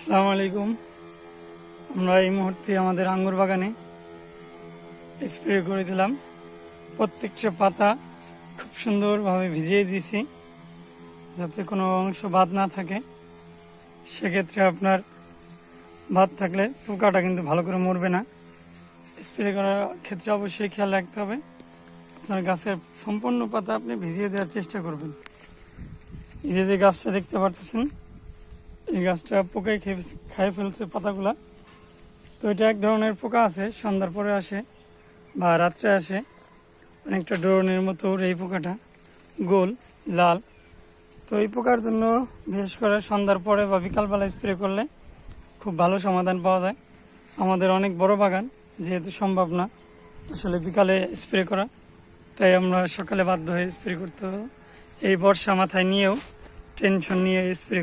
আসসালামু আলাইকুম। আমরা এই মুহূর্তে আমাদের আঙ্গুর বাগানে স্প্রে করে দিলাম। প্রত্যেকটা পাতা খুব সুন্দরভাবে ভিজিয়ে দিয়েছি যাতে কোনো অংশ বাদ না থাকে। সেক্ষেত্রে আপনার বাদ থাকলে পোকাটা কিন্তু ভালো করে মরবে না। স্প্রে করার ক্ষেত্রে অবশ্যই খেয়াল রাখতে হবে, আপনার গাছের সম্পূর্ণ পাতা আপনি ভিজিয়ে দেওয়ার চেষ্টা করবেন। এই যে গাছটা দেখতে পারতেছেন, এই গাছটা পোকায় খেয়ে ফেলছে পাতাগুলা। তো এটা এক ধরনের পোকা আছে, সন্ধ্যার পরে আসে বা রাত্রে আসে, অনেকটা ড্রোনের মতো এই পোকাটা, গোল লাল। তো এই পোকার জন্য বিশেষ করে সন্ধ্যার পরে বা বিকালবেলা স্প্রে করলে খুব ভালো সমাধান পাওয়া যায়। আমাদের অনেক বড় বাগান, যেহেতু সম্ভব না আসলে বিকালে স্প্রে করা, তাই আমরা সকালে বাধ্য হয়ে স্প্রে করতে হবে। এই বর্ষা মাথায় নিয়েও টেনশন নিয়ে স্প্রে